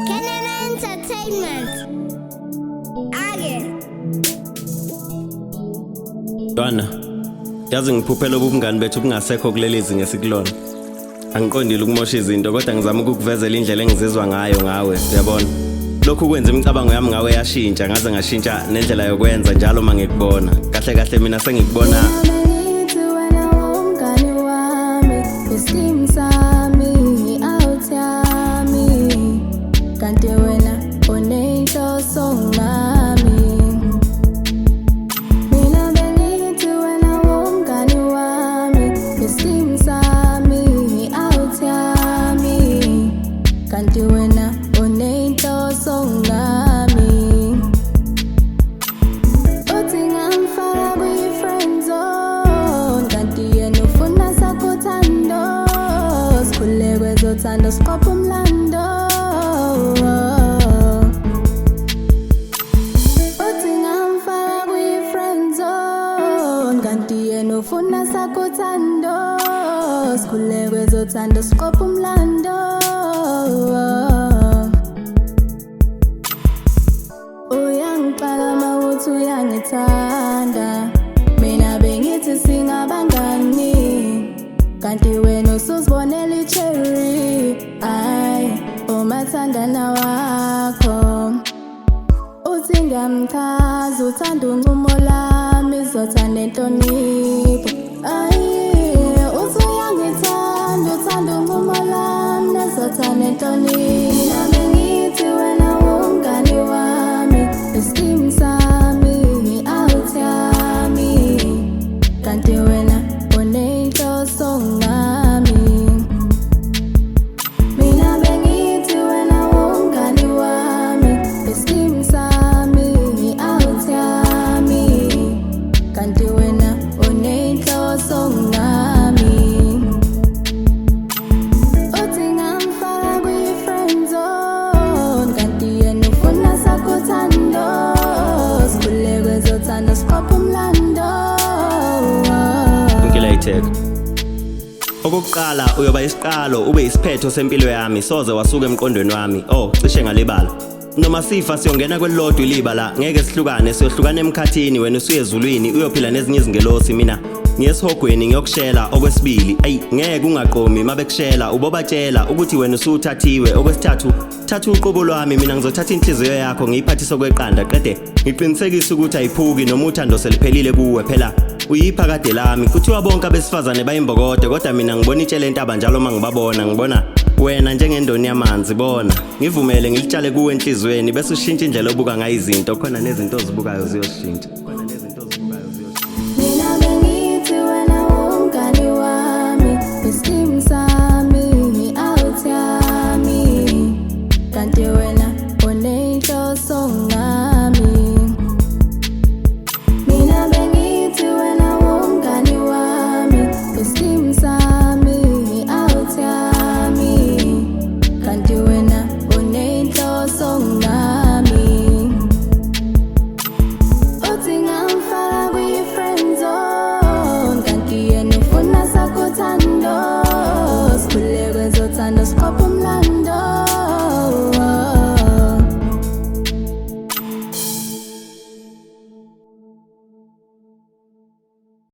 Kenana Entertainment. Ake. Dwana, yazi ngiphuphela ubungani bethu kungasekho kulelizi ngesikulona. Angiqondile ukumosha izinto kodwa ngizama ukukuvezela indlela engizizwa ngayo ngawe, uyabona. Lokhu kwenza imicabango yami ngawe yashintsha ngaze ngashintsha nendlela yokwenza njalo mangikubona. Kahle kahle mina sengikubona. Uthando siqopha umlando uthi ngamfaka kwi-friend zone kanti yena ufuna sakuthando sikhule kwezothando siqopha umlando uyangixaka mawuthi uyangithanda mina bengithi singabangani kanti wena usuzibonela icherry umathandana wakho uthi ngamchaza uthanda uncumo lami izothanda inhlonipho uthi uyangithanda uthanda uncumo lami izothanda inhlonipho bengithi wena umngani wami iskim sami out yami kanti wena unenhloso ngami mina bengithi wena umngani wami iskim sami out yami kanti wena unenhloso ngami uthi ngamfaka kwi-friend zone kanti yena ufuna sakuthando sikhule kwezothando siqopha umlando. Okokuqala uyoba isiqalo ube isiphetho sempilo yami soze wasuka emqondweni wami cishe ngalibala noma sifa siyongena kwelilodwa ilibala ngeke sihlukane siyohlukana emkhathini wena usuyezulwini uyophila nezinye izingelosi mina ngiyesihogweni ngiyokushela okwesibili ngeke ungaqomi mabekushela ubobatshela ukuthi wena usuthathiwe okwesithathu thatha uqobo lwami mina ngizothatha inhliziyo yakho ngiyiphathise kweqanda qede ngiqinisekisa ukuthi ayiphuki noma uthando seliphelile kuwe phela uyipha kade lami kuthiwa bonke abesifazane bayimbokodo kodwa mina ngibona itshele entaba njalo mangibabona ngibona wena njengendoni yamanzi bona ngivumele ngilitshale kuwe enhlizweni bese ushintsha indlela obuka ngayo izinto khona nezinto ozibukayo ziyoshintsha.